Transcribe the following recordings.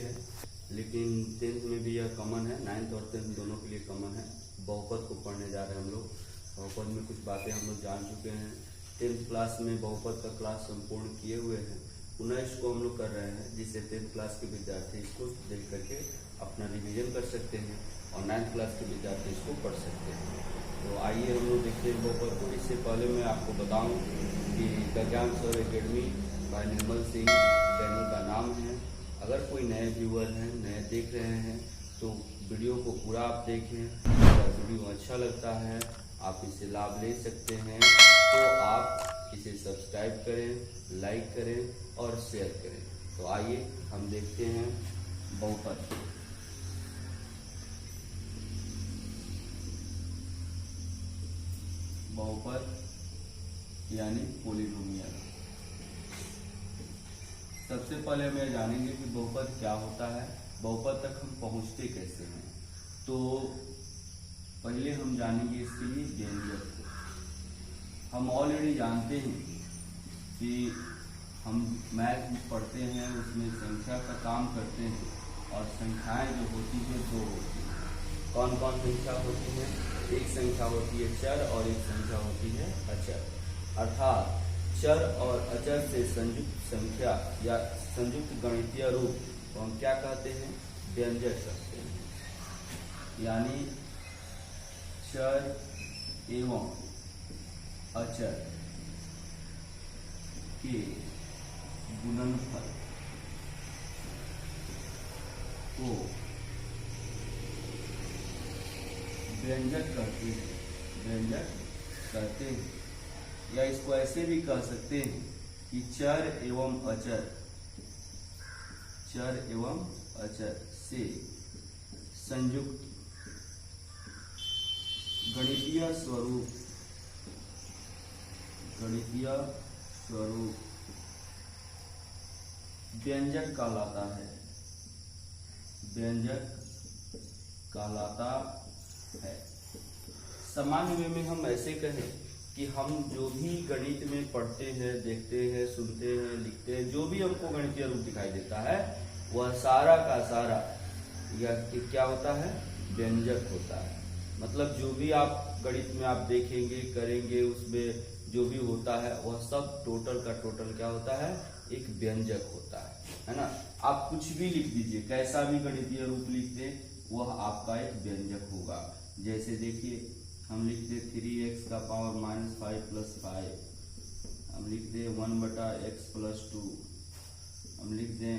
है, लेकिन 10th में भी यह कॉमन है, 9th और 10th दोनों के लिए कॉमन है। बहुपद को पढ़ने जा रहे हैं हम लोग। बहुपद में कुछ बातें हम लोग जान चुके हैं। 10th क्लास में बहुपद का क्लास संपूर्ण किए हुए हैं, पुनः इसको हम लोग कर रहे हैं, जिससे 10th क्लास के विद्यार्थी इसको देख करके अपना रिवीजन कर सकते हैं और 9th क्लास के विद्यार्थी इसको पढ़ सकते हैं। तो आइए हम लोग देखते हैं बहुपद को। इससे पहले मैं आपको बताऊं कि गगन सर एकेडमी भाई निर्मल सिंह चैनल का नाम है। अगर कोई नए व्यूअर हैं, नए देख रहे हैं, तो वीडियो को पूरा आप देखें। अगर वीडियो अच्छा लगता है, आप इससे लाभ ले सकते हैं, तो आप इसे सब्सक्राइब करें, लाइक करें और शेयर करें। तो आइए हम देखते हैं बहुपद। बहुपद यानी पॉलिनोमियल। सबसे पहले हम जानेंगे कि बहुपद क्या होता है, बहुपद तक हम पहुंचते कैसे हैं। तो पहले हम जानेंगे इसके लिए व्यंजक। हम ऑलरेडी जानते हैं कि हम मैथ पढ़ते हैं, उसमें संख्या का काम करते हैं और संख्याएं जो होती है दो होती हैं। कौन कौन संख्या होती है? एक संख्या होती है चर और एक संख्या होती है अचर। अर्थात चर और अचर से संयुक्त संख्या या संयुक्त गणितीय रूप को हम क्या कहते हैं? व्यंजक कहते हैं। यानी चर एवं अचर के गुणनफल को व्यंजक कहते हैं। व्यंजक कहते हैं, या इसको ऐसे भी कह सकते हैं कि चर एवं अचर से संयुक्त गणितीय स्वरूप व्यंजक कहलाता है। व्यंजक कहलाता है। सामान्य वे में हम ऐसे कहें कि हम जो भी गणित में पढ़ते हैं, देखते हैं, सुनते हैं, लिखते हैं, जो भी हमको गणितीय रूप दिखाई देता है, वह सारा का सारा यह क्या होता है? व्यंजक होता है। मतलब जो भी आप गणित में आप देखेंगे, करेंगे, उसमें जो भी होता है वह सब टोटल का टोटल क्या होता है? एक व्यंजक होता है ना। आप कुछ भी लिख दीजिए, कैसा भी गणितीय रूप लिख दें, वह आपका एक व्यंजक होगा। जैसे देखिए, हम लिख दे 3x का पावर -5 + 5, हम लिख दे 1/x + 2, हम लिख दें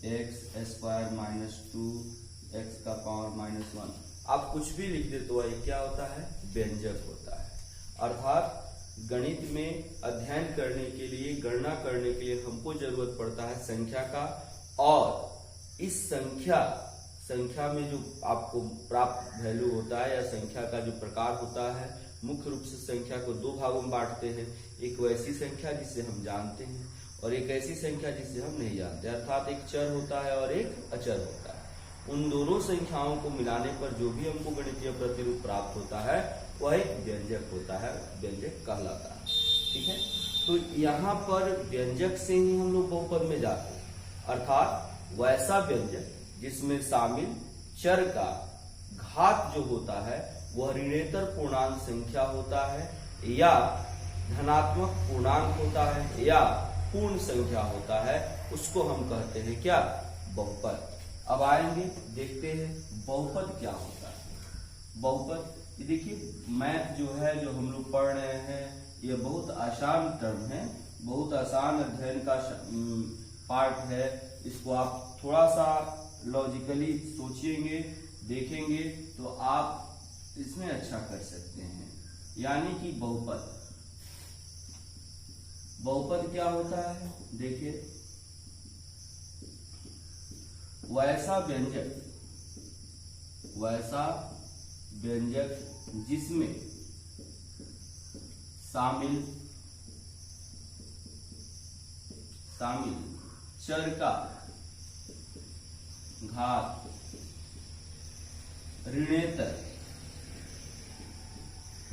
x² - 2x का पावर -1। आप कुछ भी लिख दे तो वह क्या होता है? व्यंजक होता है। अर्थात गणित में अध्ययन करने के लिए, गणना करने के लिए हमको जरूरत पड़ता है संख्या का, और इस संख्या में जो आपको प्राप्त वैल्यू होता है या संख्या का जो प्रकार होता है, मुख्य रूप से संख्या को दो भागों में बांटते हैं। एक वैसी संख्या जिसे हम जानते हैं और एक ऐसी संख्या जिसे हम नहीं जानते। अर्थात एक चर होता है और एक अचर होता है। उन दोनों संख्याओं को मिलाने पर जो भी हमको गणितीय प्रतिरूप प्राप्त होता है वह एक व्यंजक होता है, व्यंजक कहलाता है। ठीक है, तो यहाँ पर व्यंजक से ही हम लोग बहुपद में जाते हैं। अर्थात वैसा व्यंजक जिसमें शामिल चर का घात जो होता है वह ऋणेतर पूर्णांक संख्या होता है, या धनात्मक पूर्णांक होता है, या पूर्ण संख्या होता है, उसको हम कहते हैं क्या? बहुपद। अब आएंगे, देखते हैं बहुपद क्या होता है। बहुपद, ये देखिए मैथ जो है, जो हम लोग पढ़ रहे हैं, ये बहुत आसान टर्म है, बहुत आसान अध्ययन का पार्ट है। इसको आप थोड़ा सा लॉजिकली सोचेंगे, देखेंगे, तो आप इसमें अच्छा कर सकते हैं। यानी कि बहुपद क्या होता है? देखिए, वैसा व्यंजक जिसमें शामिल चर का घात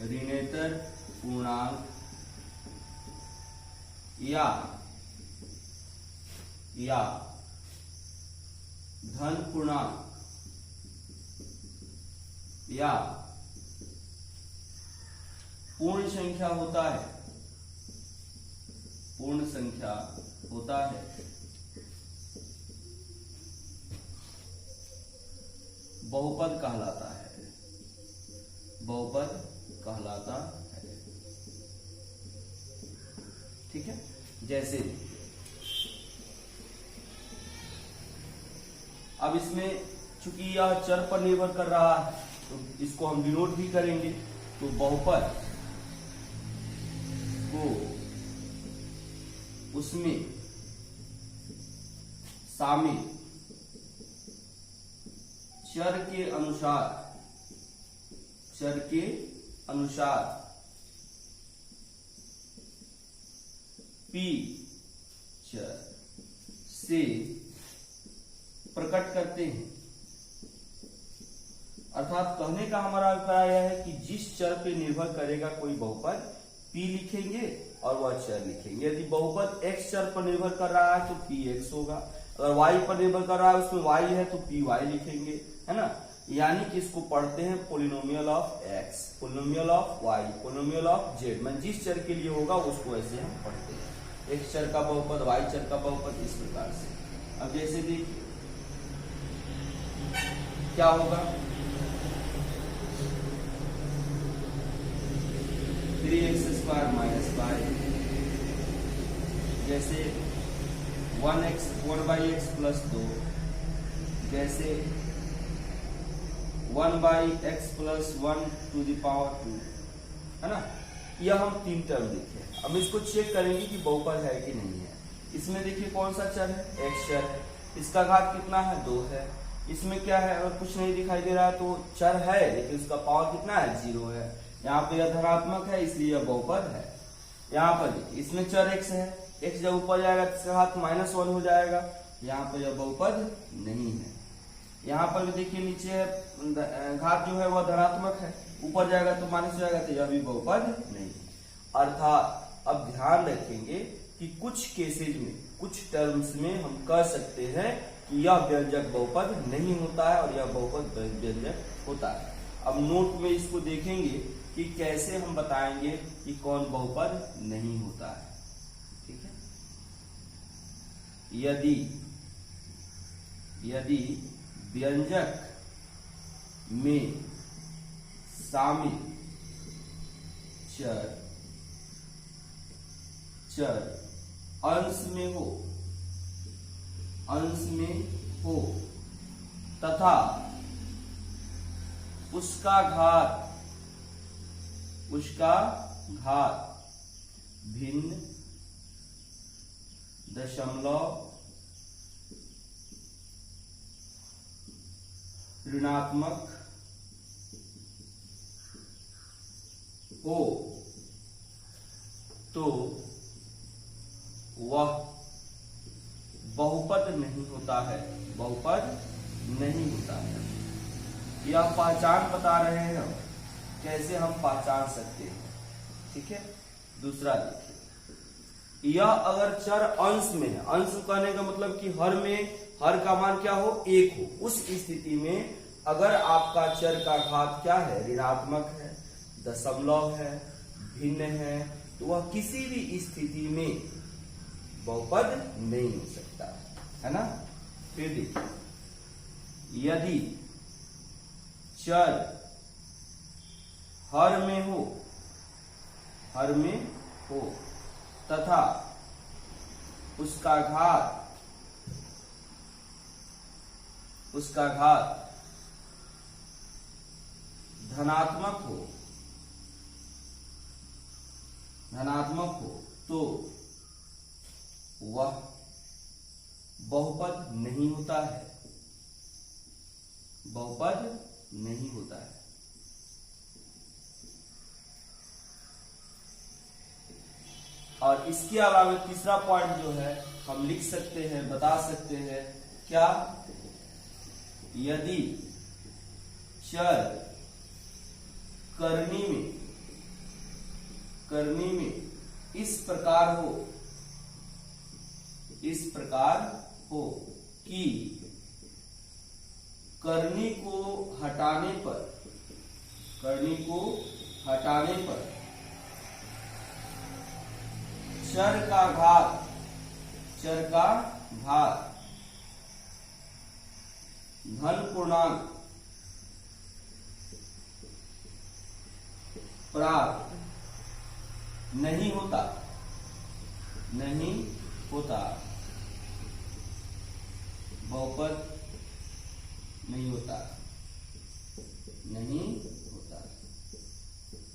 ऋणेतर पूर्णांक या धन पूर्णांक या पूर्ण संख्या होता है, पूर्ण संख्या होता है, बहुपद कहलाता है, बहुपद कहलाता है। ठीक है, जैसे अब इसमें चूंकि यह चर पर निर्भर कर रहा है तो इसको हम डिनोट भी करेंगे। तो बहुपद को उसमें शामिल चर के अनुसार पी चर से प्रकट करते हैं। अर्थात कहने का हमारा अभिप्राय यह है कि जिस चर पे निर्भर करेगा कोई बहुपद p लिखेंगे और वह चर लिखेंगे। यदि बहुपद x चर पर निर्भर कर रहा है तो px होगा, अगर y पर निर्भर कर रहा है उसमें y है तो py लिखेंगे, है ना। यानी कि इसको पढ़ते हैं polynomial of x, polynomial of y, polynomial of z। मैं जिस चर के लिए होगा उसको ऐसे हम पढ़ते हैं, x चर का बहुपद, y चर का बहुपद, इस प्रकार से। अब जैसे देखिए क्या होगा, 3x² माइनस 5, जैसे 1/x प्लस 2, जैसे 1/x plus 1 to the power 2, है ना। यह हम 3 टर्म देखे। अब इसको चेक करेंगे कि बहुपद है कि नहीं है। इसमें देखिए कौन सा चर है, x चर है, इसका घात कितना है, 2 है। इसमें क्या है, अगर कुछ नहीं दिखाई दे रहा है तो चर है लेकिन उसका पावर कितना है, 0 है। यहाँ पे यह धनात्मक है इसलिए यह बहुपद है। यहाँ पर देखिए इसमें चर x है, x जब ऊपर जाएगा तो इसका घात -1 हो जाएगा, यहाँ पर यह बहुपद नहीं है। यहाँ पर भी देखिए नीचे है घात जो है वह धनात्मक है, ऊपर जाएगा तो माइनस हो जाएगा, तो यह भी बहुपद नहीं है। अर्थात अब ध्यान रखेंगे कि कुछ केसेज में, कुछ टर्म्स में हम कह सकते हैं कि यह व्यंजक बहुपद नहीं होता है और यह बहुपद व्यंजक होता है। अब नोट में इसको देखेंगे कि कैसे हम बताएंगे कि कौन बहुपद नहीं होता है। ठीक है, यदि व्यंजक में शामिल चर अंश में हो तथा उसका घात भिन्न दशमलव ऋणात्मक हो तो वह बहुपद नहीं होता है, बहुपद नहीं होता है। यह पहचान बता रहे हैं हम, कैसे हम पहचान सकते हैं। ठीक है, दूसरा देखिए, यह अगर चर अंश में है, अंश कहने का मतलब कि हर का मान क्या हो, 1 हो, उस स्थिति में अगर आपका चर का घात क्या है, ऋणात्मक है, दशमलव है, भिन्न है, तो वह किसी भी स्थिति में बहुपद नहीं हो सकता है ना। फिर देखिए, यदि चर हर में हो तथा उसका घात धनात्मक हो तो वह बहुपद नहीं होता है, बहुपद नहीं होता है। और इसके अलावा तीसरा पॉइंट जो है हम लिख सकते हैं, बता सकते हैं क्या, यदि चर करनी में इस प्रकार हो कि करनी को हटाने पर चर का घात धन पूर्णांक प्राप्त नहीं होता बहुपद नहीं होता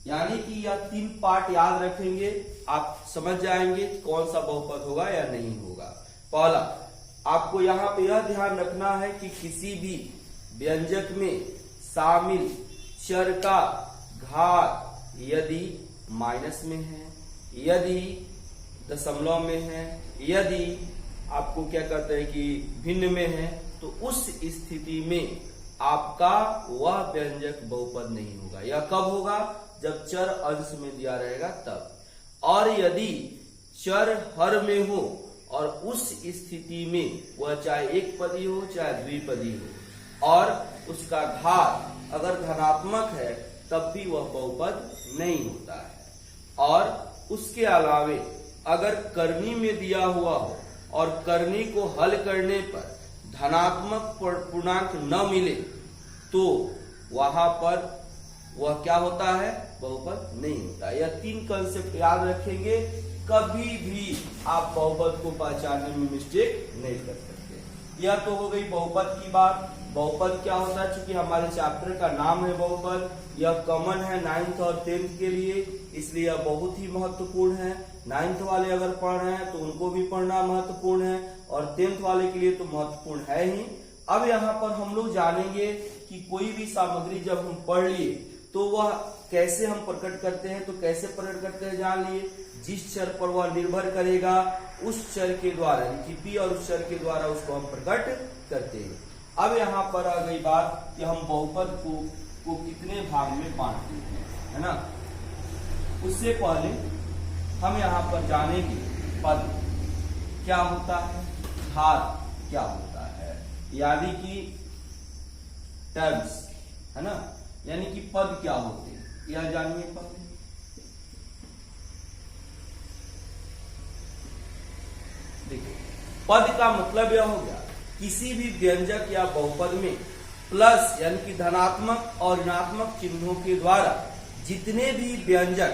यानी कि यह 3 पार्ट याद रखेंगे, आप समझ जाएंगे कौन सा बहुपद होगा या नहीं होगा। पहला, आपको यहाँ पे यह ध्यान रखना है कि किसी भी व्यंजक में शामिल चर का घात यदि माइनस में है, यदि दशमलव में है, यदि आपको क्या कहते हैं कि भिन्न में है, तो उस स्थिति में आपका वह व्यंजक बहुपद नहीं होगा। यह कब होगा? जब चर अंश में दिया रहेगा तब। और यदि चर हर में हो और उस स्थिति में वह चाहे एक पदी हो चाहे द्विपदी हो और उसका घात अगर धनात्मक है तब भी वह बहुपद नहीं होता है। और उसके अलावे अगर करनी में दिया हुआ हो और करनी को हल करने पर धनात्मक पूर्णांक न मिले तो वहां पर वह क्या होता है? बहुपद नहीं होता। यह 3 कंसेप्ट याद रखेंगे, कभी भी आप बहुपद को पहचानने में मिस्टेक नहीं कर सकते। यह तो हो गई बहुपद की बात। बहुपद क्या होता है? चूंकि हमारे चैप्टर का नाम है बहुपद, यह कॉमन है 9th और 10th के लिए, इसलिए यह बहुत ही महत्वपूर्ण है। 9th वाले अगर पढ़ रहे हैं तो उनको भी पढ़ना महत्वपूर्ण है और 10th वाले के लिए तो महत्वपूर्ण है ही। अब यहाँ पर हम लोग जानेंगे कि कोई भी सामग्री जब हम पढ़ लिए तो वह कैसे हम प्रकट करते हैं। तो कैसे प्रकट करते हैं जान लिए, जिस चर पर वह निर्भर करेगा उस चर के द्वारा, यानी कि P और उस चर के द्वारा उसको हम प्रकट करते हैं। अब यहाँ पर आ गई बात कि हम बहुपद को कितने भाग में बांटते हैं, है ना। उससे पहले हम यहाँ पर जानेंगे पद क्या होता है, घात क्या होता है, यानी कि टर्म्स, है ना, यानी कि पद क्या होते हैं यह जानिए पहले। देखिए, पद का मतलब यह हो गया किसी भी व्यंजक या बहुपद में प्लस यानी कि धनात्मक और ऋणात्मक चिन्हों के द्वारा जितने भी व्यंजक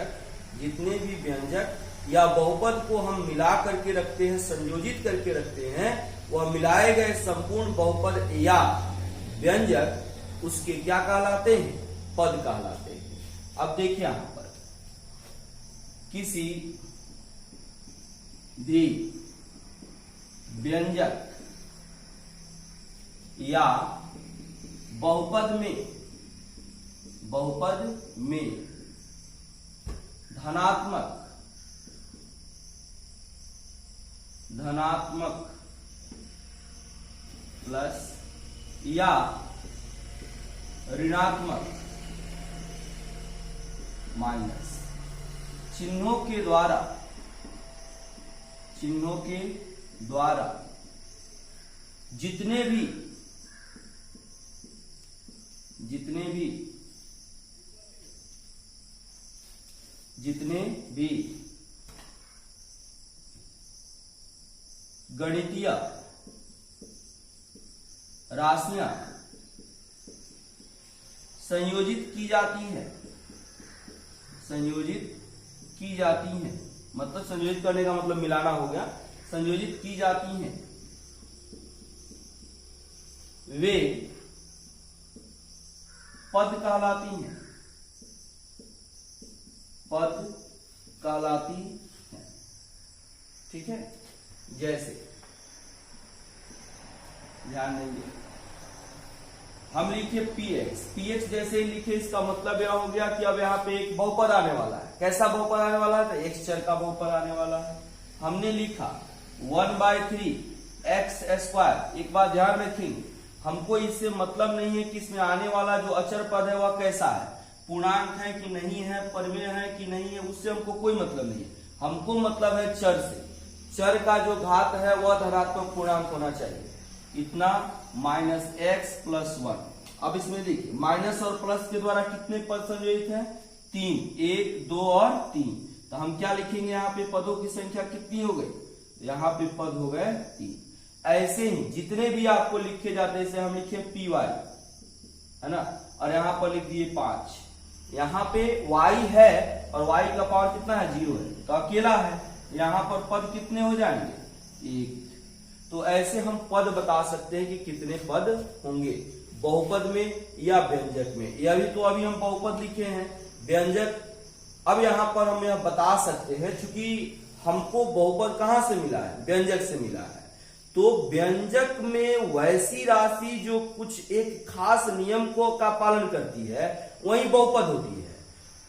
या बहुपद को हम मिला करके रखते हैं, संयोजित करके रखते हैं, वह मिलाए गए संपूर्ण बहुपद या व्यंजक उसके क्या कहलाते हैं? पद कहलाते हैं। अब देखिए यहां पर किसी भी व्यंजक या बहुपद में धनात्मक प्लस या ऋणात्मक माइनस चिन्हों के द्वारा जितने भी गणितीय राशियां संयोजित की जाती हैं, मतलब संयोजित करने का मतलब मिलाना हो गया, संयोजित की जाती हैं, वे पद कहलाती हैं। ठीक है, जैसे ध्यान देंगे हम लिखे px जैसे ही लिखे, इसका मतलब यह हो गया कि अब यहाँ पे एक बहुपद आने वाला है। कैसा बहुपद आने वाला है? तो x चर का बहुपद आने वाला है। हमने लिखा 1/3 x²। एक बात ध्यान रखेंगे, हमको इससे मतलब नहीं है कि इसमें आने वाला जो अचर पद है वह कैसा है, पूर्णांक है कि नहीं है, परिमेय है कि नहीं है, उससे हमको कोई मतलब नहीं है। हमको मतलब है चर से। चर का जो घात है वह धनात्मक पूर्णांक होना चाहिए। कितना -x+1। अब इसमें देखिए माइनस और प्लस के द्वारा कितने पद संयोजित है? 3, 1, 2 और 3। तो हम क्या लिखेंगे यहाँ पे? पदों की संख्या कितनी हो गई? यहाँ पे पद हो गए 3। ऐसे ही जितने भी आपको लिखे जाते हैं, जैसे हम लिखे py, है ना, और यहाँ पर लिख दिए 5। यहाँ पे y है और y का पावर कितना है? 0 है, तो अकेला है। यहाँ पर पद कितने हो जाएंगे? 1। तो ऐसे हम पद बता सकते हैं कि कितने पद होंगे बहुपद में या व्यंजक में। यह भी तो अभी हम बहुपद लिखे हैं, व्यंजक अब यहाँ पर हम यह बता सकते हैं, चूंकि हमको बहुपद कहाँ से मिला है? व्यंजक से मिला है। तो व्यंजक में वैसी राशि जो कुछ एक खास नियम को का पालन करती है वही बहुपद होती है।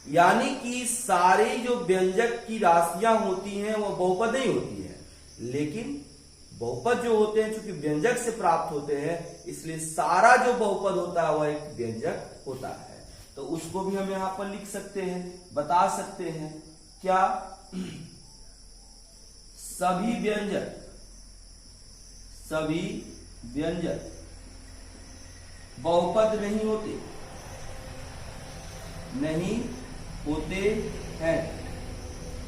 यानी कि सारी जो व्यंजक की राशियां होती हैं वो बहुपद नहीं होती है, लेकिन बहुपद जो होते हैं चूंकि व्यंजक से प्राप्त होते हैं, इसलिए सारा जो बहुपद होता है वह एक व्यंजक होता है। तो उसको भी हम यहां पर लिख सकते हैं, बता सकते हैं। क्या? सभी व्यंजक बहुपद नहीं होते हैं,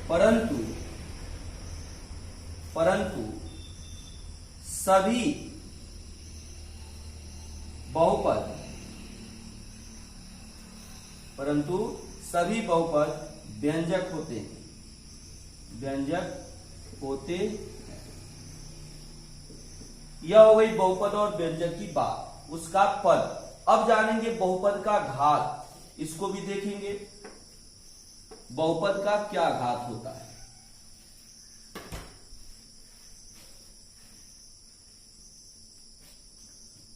परंतु सभी बहुपद व्यंजक होते हैं। यह हो गई बहुपद और व्यंजक की बात। उसका पद। अब जानेंगे बहुपद का घात, इसको भी देखेंगे। बहुपद का क्या घात होता है?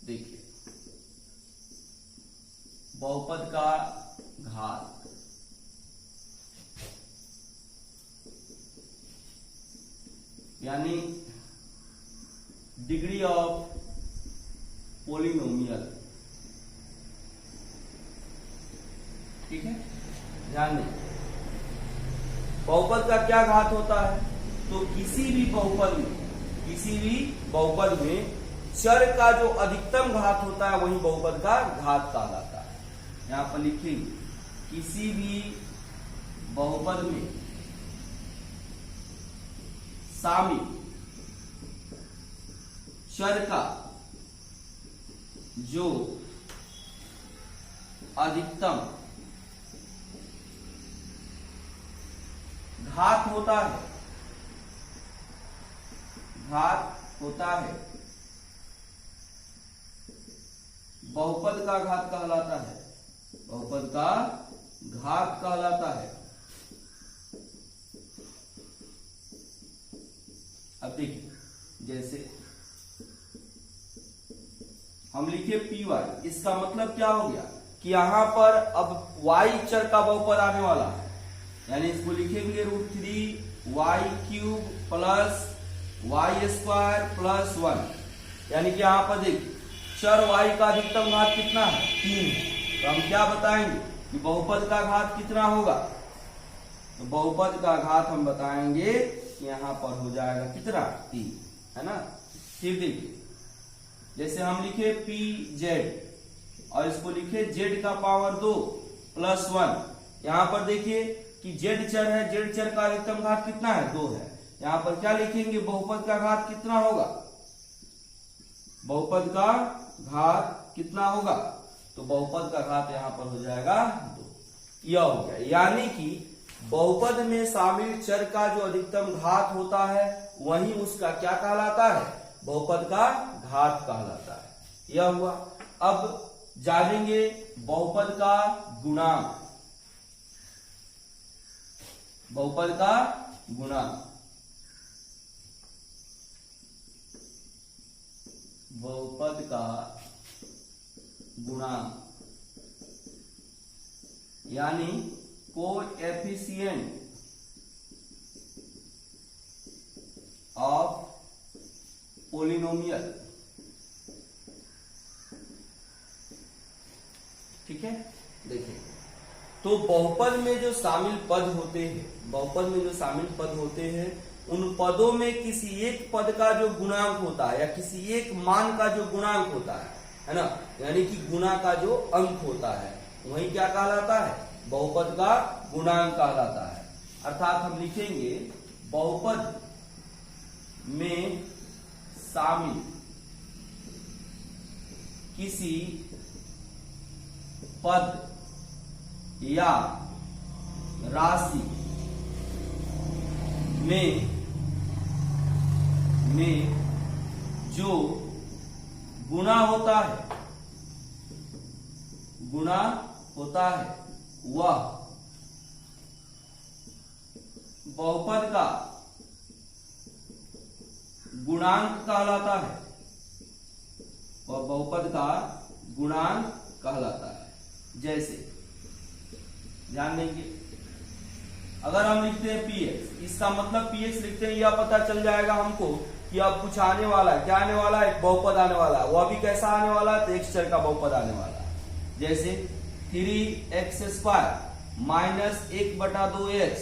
देखिए, बहुपद का घात यानी डिग्री ऑफ पोलिनोमियल। ठीक है, ध्यान दें। बहुपद का क्या घात होता है? तो किसी भी बहुपद में चर का जो अधिकतम घात होता है वही बहुपद का घात कहलाता है। यहां पर लिखेंगे, किसी भी बहुपद में शामिल चर का जो अधिकतम घात होता है बहुपद का घात कहलाता है। अब देखिए, जैसे हम लिखे py, इसका मतलब क्या हो गया कि यहां पर अब y चर का बहुपद आने वाला है, यानी इसको लिखेंगे √3y³ प्लस y² प्लस 1। यानी कि यहां पर देखिए चर y का अधिकतम घात कितना है? 3। तो हम क्या बताएंगे कि बहुपद का घात कितना होगा? तो बहुपद का घात हम बताएंगे कि यहां पर हो जाएगा कितना? 3, है ना। फिर देखिए, जैसे हम लिखे pz और इसको लिखे z का पावर 2 प्लस 1। यहां पर देखिए कि z चर है, z चर का अधिकतम घात कितना है? 2 है। यहां पर क्या लिखेंगे? बहुपद का घात कितना होगा? बहुपद का घात कितना होगा? तो बहुपद का घात यहां पर हो जाएगा 2। यह हो गया, यानी कि बहुपद में शामिल चर का जो अधिकतम घात होता है वही उसका क्या कहलाता है? बहुपद का घात कहलाता है। यह हुआ। अब जानेंगे बहुपद का गुणांक। बहुपद का गुणांक यानी कोएफिशिएंट ऑफ पोलिनोमियल। ठीक है, देखिए, तो बहुपद में जो शामिल पद होते हैं उन पदों में किसी एक पद का जो गुणांक होता है या किसी एक मान का जो गुणांक होता है ना, यानी कि गुणा का जो अंक होता है वही क्या कहलाता है, बहुपद का गुणांक कहलाता है। अर्थात हम लिखेंगे बहुपद में शामिल किसी पद या राशि में जो गुणा होता है वह बहुपद का गुणांक कहलाता है, वह बहुपद का गुणांक कहलाता है। जैसे ध्यान देंगे, अगर हम लिखते हैं px, इसका मतलब px लिखते हैं, यह पता चल जाएगा हमको कि अब कुछ आने वाला है। क्या आने वाला है, एक बहुपद आने वाला है। वह भी कैसा आने वाला है, तो x चर का बहुपद आने वाला है। जैसे 3x² माइनस 1/2x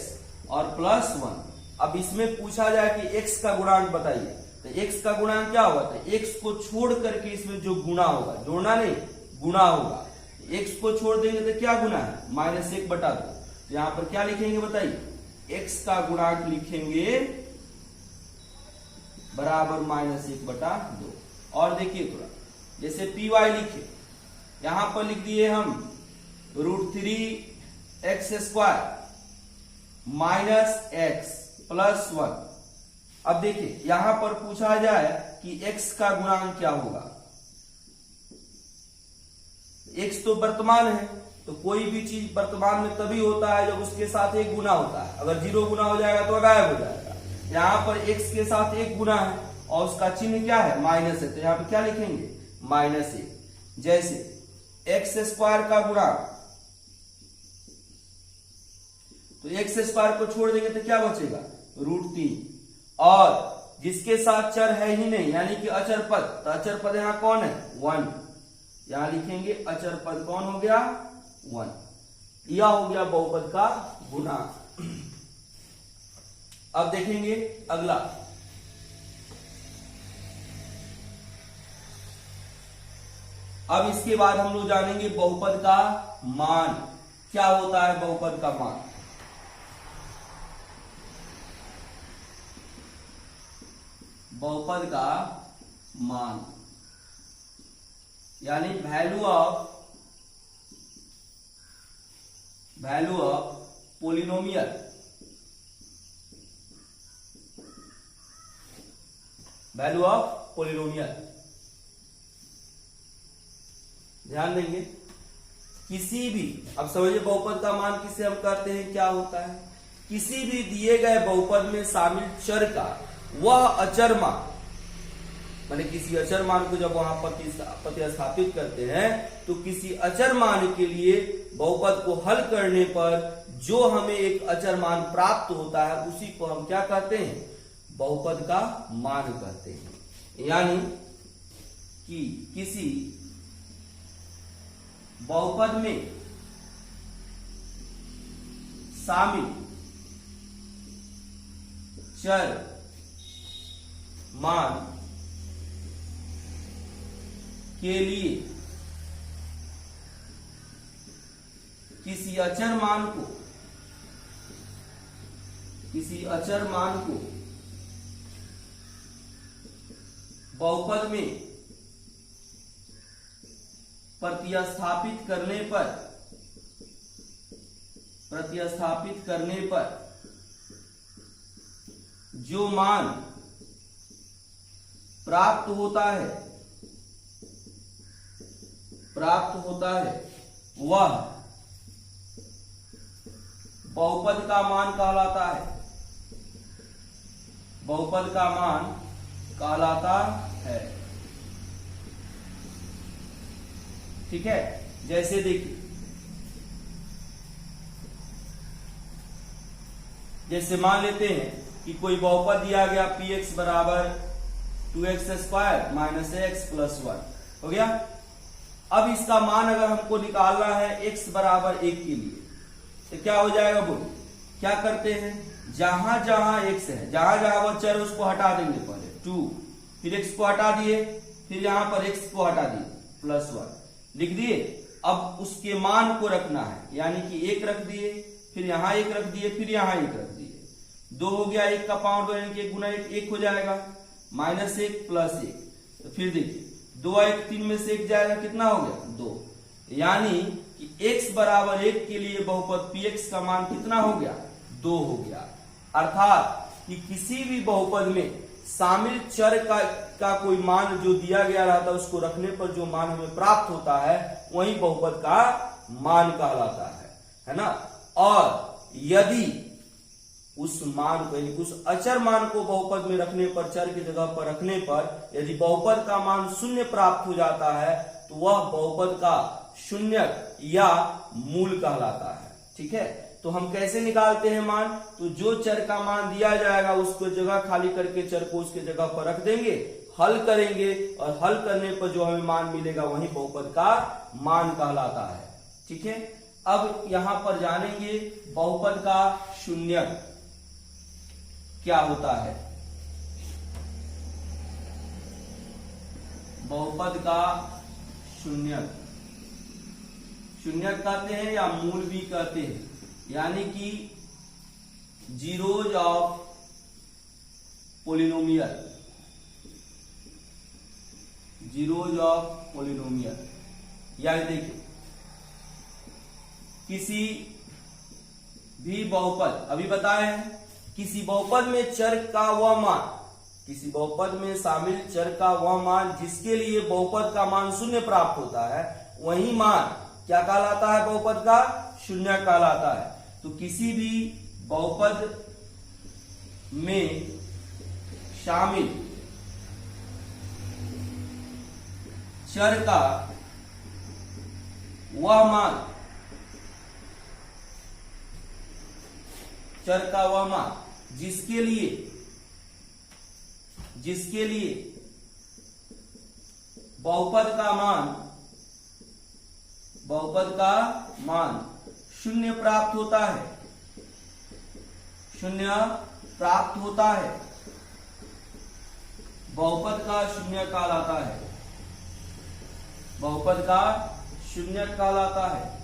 और प्लस 1। अब इसमें पूछा जाए कि x का गुणांक बताइए, तो x का गुणांक क्या होगा, तो x को छोड़ करके इसमें जो गुणा होगा, जोड़ना नहीं गुणा होगा, x को छोड़ देंगे तो क्या गुना है, -1/2। यहां पर क्या लिखेंगे बताइए, x का गुणांक लिखेंगे बराबर -1/2। और देखिए थोड़ा, जैसे py लिखे, यहां पर लिख दिए हम √3x² माइनस x प्लस 1। अब देखिए यहां पर पूछा जाए कि x का गुणांक क्या होगा। x तो वर्तमान है, तो कोई भी चीज वर्तमान में तभी होता है जब उसके साथ एक गुना होता है। अगर 0 गुना हो जाएगा तो गायब हो जाएगा। यहाँ पर x के साथ एक गुना है और उसका चिन्ह क्या है, माइनस है, तो यहाँ पे क्या लिखेंगे -1। जैसे x² का गुणांक, तो x² को छोड़ देंगे तो क्या बचेगा, √3। और जिसके साथ चर है ही नहीं, यानी कि अचर पद, तो अचर पद यहाँ कौन है, 1। यहां लिखेंगे अचर पद कौन हो गया, 1। यह हो गया बहुपद का गुणांक। अब देखेंगे अगला, अब इसके बाद हम लोग जानेंगे बहुपद का मान। क्या होता है बहुपद का मान, बहुपद का मान यानी value of polynomial, value of polynomial. ध्यान देंगे, किसी भी, अब समझिए बहुपद का मान किसे हम कहते हैं, क्या होता है, किसी भी दिए गए बहुपद में शामिल चर का वह अचर मान, माने किसी अचर मान को जब वहां प्रतिस्थापित करते हैं तो किसी अचर मान के लिए बहुपद को हल करने पर जो हमें एक अचर मान प्राप्त होता है उसी को हम क्या कहते हैं, बहुपद का मान कहते हैं। यानी कि किसी बहुपद में शामिल चर मान के लिए किसी अचर मान को बहुपद में प्रतिस्थापित करने पर जो मान प्राप्त होता है वह बहुपद का मान कहलाता है, बहुपद का मान कहलाता है। ठीक है, जैसे देखिए, जैसे मान लेते हैं कि कोई बहुपद दिया गया px बराबर 2x² माइनस x प्लस 1 हो गया। अब इसका मान अगर हमको निकालना है x बराबर 1 के लिए, तो क्या हो जाएगा बोलो, क्या करते हैं, जहां जहां x है, जहां जहां वह चर उसको हटा देंगे, पहले 2, फिर x को हटा दिए, फिर यहां पर x को हटा दिए, +1 लिख दिए। अब उसके मान को रखना है, यानी कि 1 रख दिए, फिर यहां 1 रख दिए, फिर यहां 1 रख दिए, 2 हो गया, 1 का पावर 2 यानी कि 1 गुना 1 हो जाएगा, -1 +1। तो फिर देखिए 2 1 3 में से 1 जाएगा, कितना हो गया 2, यानी कि x बराबर 1 के लिए बहुपद px का मान कितना हो गया 2 हो गया। अर्थात कि किसी भी बहुपद में शामिल चर का कोई मान जो दिया गया रहता है उसको रखने पर जो मान हमें प्राप्त होता है वही बहुपद का मान कहलाता है ना। और यदि उस मान को, यानी उस अचर मान को बहुपद में रखने पर, चर की जगह पर रखने पर यदि बहुपद का मान 0 प्राप्त हो जाता है तो वह बहुपद का शून्यक या मूल कहलाता है। ठीक है, तो हम कैसे निकालते हैं मान? तो जो चर का मान दिया जाएगा उसको जगह खाली करके चर को उसके जगह पर रख देंगे, हल करेंगे, और हल करने पर जो हमें मान मिलेगा वही बहुपद का मान कहलाता है। ठीक है, अब यहां पर जानेंगे बहुपद का शून्यक क्या होता है। बहुपद का शून्यक, शून्यक कहते हैं या मूल भी कहते हैं, यानी कि zeros of polynomial, zeros of polynomial. यानी देखिए किसी भी बहुपद, अभी बताए हैं, किसी बहुपद में चर का वह मान, किसी बहुपद में शामिल चर का वह मान जिसके लिए बहुपद का मान 0 प्राप्त होता है वही मान क्या कहलाता है? बहुपद का शून्यक कहलाता है। तो किसी भी बहुपद में शामिल चर का वह मान, चर का वह मान जिसके लिए बहुपद का मान 0 प्राप्त होता है, 0 प्राप्त होता है, बहुपद का शून्यक कहलाता है, बहुपद का शून्यक कहलाता है।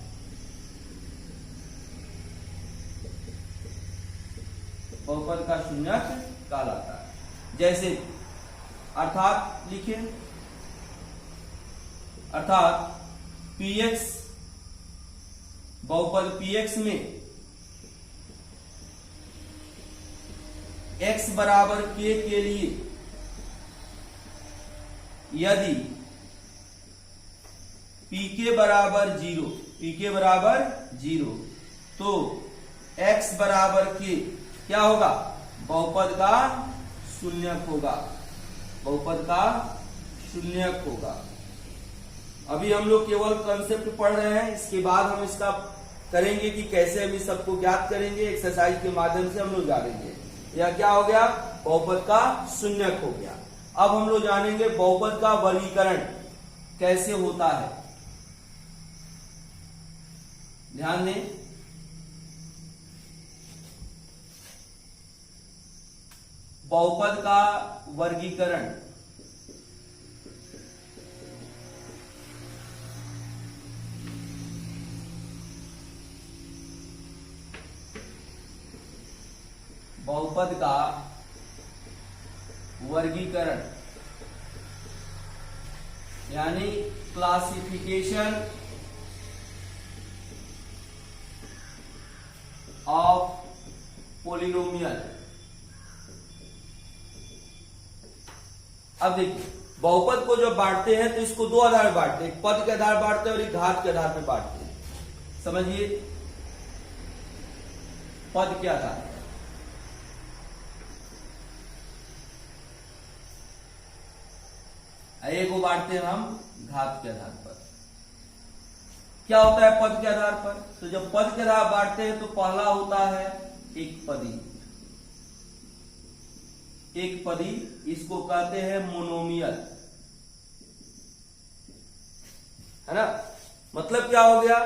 बहुपद का शून्यक कहलाता है। जैसे अर्थात लिखे, अर्थात px, बहुपद px में x बराबर k के लिए यदि pk बराबर 0, pk बराबर 0 तो x बराबर k क्या होगा? बहुपद का शून्यक होगा, बहुपद का शून्यक होगा। अभी हम लोग केवल कंसेप्ट पढ़ रहे हैं, इसके बाद हम इसका करेंगे कि कैसे हम इस सबको ज्ञात करेंगे, एक्सरसाइज के माध्यम से हम लोग जानेंगे। यह क्या हो गया? बहुपद का शून्यक हो गया। अब हम लोग जानेंगे बहुपद का वर्गीकरण कैसे होता है। ध्यान दें, बहुपद का वर्गीकरण, बहुपद का वर्गीकरण यानी क्लासिफिकेशन ऑफ पोलिनोमियल। अब देखिए बहुपद को जब बांटते हैं तो इसको दो आधार में बांटते हैं, एक पद के आधार बांटते हैं और एक घात के आधार में बांटते हैं। समझिए, पद के आधार, एक को बांटते हैं हम घात के आधार पर। क्या होता है पद के आधार पर? तो जब पद के आधार बांटते हैं तो पहला होता है एक पदी, एक पदी, इसको कहते हैं मोनोमियल, है ना। मतलब क्या हो गया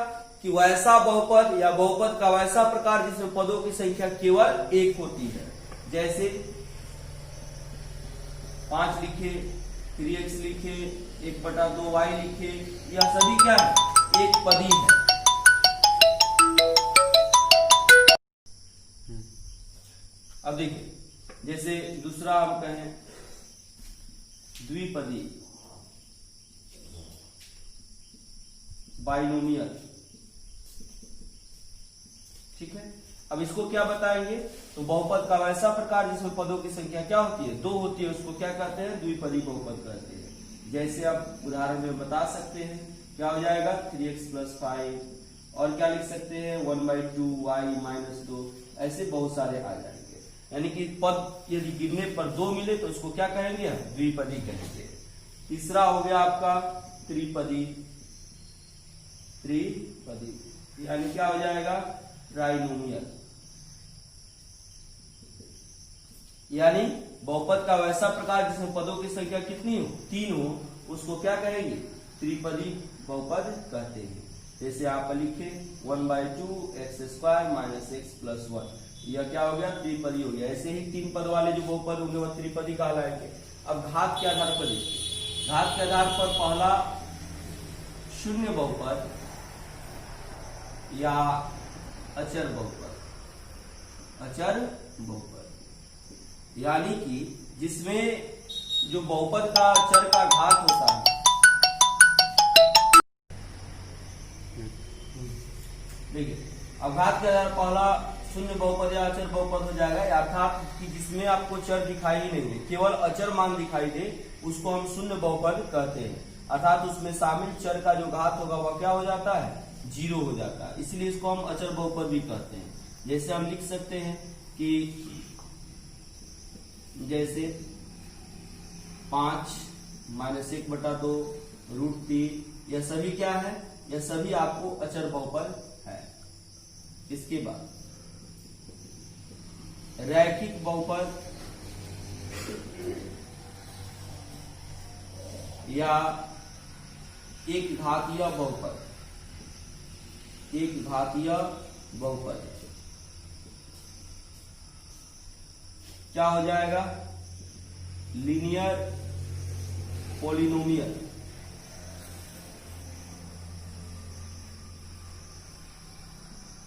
कि वैसा बहुपद या बहुपद का वैसा प्रकार जिसमें पदों की संख्या केवल एक होती है। जैसे 5 लिखे, 3x लिखे, 1/2y लिखे, यह सभी क्या है, एक पदी है। अब देखिए, जैसे दूसरा हम कहें द्विपदी, बाइनोमियल, ठीक है। अब इसको क्या बताएंगे, तो बहुपद का वैसा प्रकार जिसमें पदों की संख्या क्या होती है, 2 होती है, उसको क्या कहते हैं, द्विपदी बहुपद कहते हैं। जैसे आप उदाहरण में बता सकते हैं, क्या हो जाएगा, 3x + 5, और क्या लिख सकते हैं, 1/2y - 2, ऐसे बहुत सारे आ जाएंगे। यानी कि पद यदि गिनने पर 2 मिले तो इसको क्या कहेंगे, द्विपदी कहेंगे। तीसरा हो गया आपका त्रिपदी, यानी क्या हो जाएगा, ट्राइनोमियल, यानी बहुपद का वैसा प्रकार जिसमें पदों की संख्या कितनी हो, 3 हो, उसको क्या कहेंगे, त्रिपदी बहुपद कहते हैं। जैसे आप लिखे 1/2x² - x + 1, यह क्या हो गया, त्रिपदी हो गया। ऐसे ही 3 पद वाले जो बहुपद होंगे वह त्रिपदी कहलाएंगे। अब घात के आधार पर देखिए, घात के आधार पर पहला शून्य बहुपद या अचर बहुपद, यानी कि जिसमें जो बहुपद का चर का घात होता है, देखिए अब घात के आधार पहला शून्य बहुपद या अचर बहुपद हो जाएगा, अर्थात कि जिसमें आपको चर दिखाई नहीं दे, केवल अचर मान दिखाई दे, उसको हम शून्य बहुपद कहते हैं। अर्थात उसमें शामिल चर का जो घात होगा वह क्या हो जाता है, 0 हो जाता है, इसलिए इसको हम अचर बहुपद भी कहते हैं। जैसे हम लिख सकते हैं कि जैसे 5 - 1/2 √3, यह सभी क्या है, यह सभी आपको अचर बहुपद है। इसके बाद रैखिक बहुपद या एक घातीय बहुपद, क्या हो जाएगा, लीनियर पॉलिनोमियल,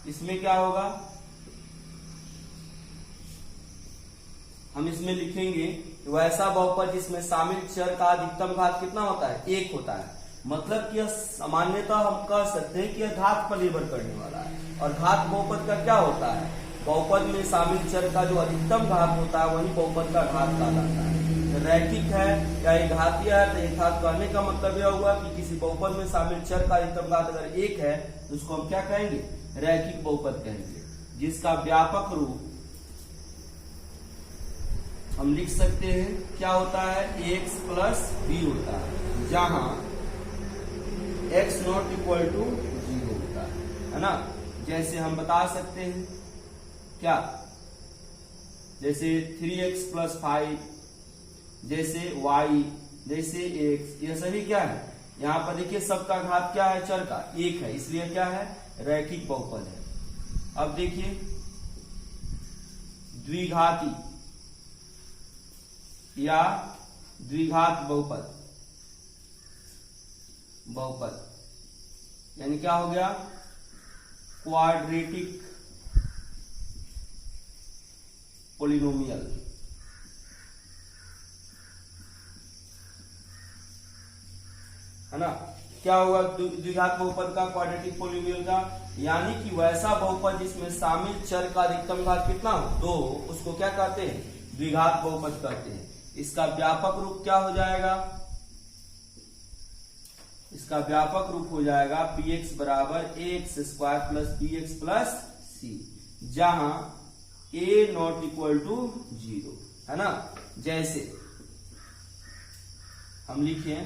इसमें क्या होगा, हम इसमें लिखेंगे वैसा बहुपद जिसमें शामिल चर का अधिकतम घात कितना होता है, 1 होता है। मतलब कि सामान्यतः हम कह सकते हैं कि यह घात पर निर्भर करने वाला है। और घात बहुपद का क्या होता है, बहुपद में शामिल चर का जो अधिकतम घात होता है वही बहुपद का घात कहलाता है। रैखिक है या एक घातीय है, तो एक घात कहने का मतलब यह हुआ कि किसी बहुपद में शामिल चर का अधिकतम घात अगर 1 है तो उसको हम क्या कहेंगे, रैखिक बहुपद कहेंगे। जिसका व्यापक रूप हम लिख सकते हैं क्या होता है, x + b होता है, जहां x ≠ 0 होता है ना। जैसे हम बता सकते हैं क्या, जैसे 3x + 5, जैसे y, जैसे x, ये सभी क्या है, यहाँ पर देखिए सबका घात क्या है, चर का 1 है, इसलिए क्या है, रैखिक बहुपद है। अब देखिए द्विघाती या द्विघात बहुपद यानी क्या हो गया, क्वाड्रेटिक पॉलिनोमियल, है ना। क्या होगा द्विघात बहुपद का, क्वाड्रेटिक पॉलिनोमियल का, यानी कि वैसा बहुपद जिसमें शामिल चर का अधिकतम घात कितना हो, 2, उसको क्या कहते हैं, द्विघात बहुपद कहते हैं। इसका व्यापक रूप क्या हो जाएगा, इसका व्यापक रूप हो जाएगा px = ax² + bx + c, जहां a ≠ 0, है ना। जैसे हम लिखे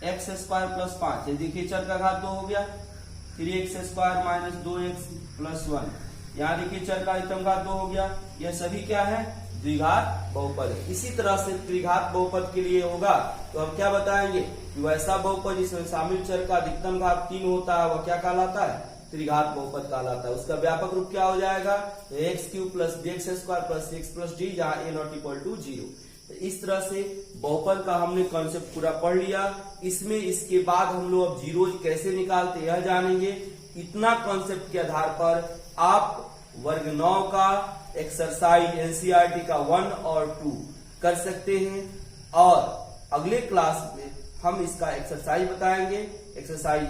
x² + 5, ये देखिए चर का घात 2 हो गया, 3x² - 2x + 1, यहाँ देखिए चर का अधिकतम घात 2 हो गया, यह सभी क्या है, द्विघात बहुपद है। इसी तरह से त्रिघात बहुपद के लिए होगा तो हम क्या बताएंगे, कि वैसा बहुपद जिसमें शामिल चर का अधिकतम घात 3 होता है वह क्या कहलाता है, त्रिघात बहुपद कहलाता है। उसका व्यापक रूप क्या हो जाएगा, x³ plus bx² plus x plus D, जहां a नॉट इक्वल टू 0। तो इस तरह से बहुपद का हमने कॉन्सेप्ट पूरा पढ़ लिया। इसमें इसके बाद हम लोग अब जीरोज कैसे निकालते यह जानेंगे। इतना कॉन्सेप्ट के आधार पर आप वर्ग 9 का एक्सरसाइज एनसीईआरटी का 1 और 2 कर सकते हैं, और अगले क्लास में हम इसका एक्सरसाइज बताएंगे। एक्सरसाइज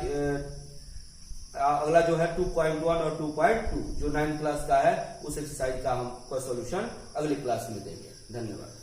अगला जो है 2.1 और 2.2 जो 9th क्लास का है, उस एक्सरसाइज का हमको सॉल्यूशन अगले क्लास में देंगे। धन्यवाद।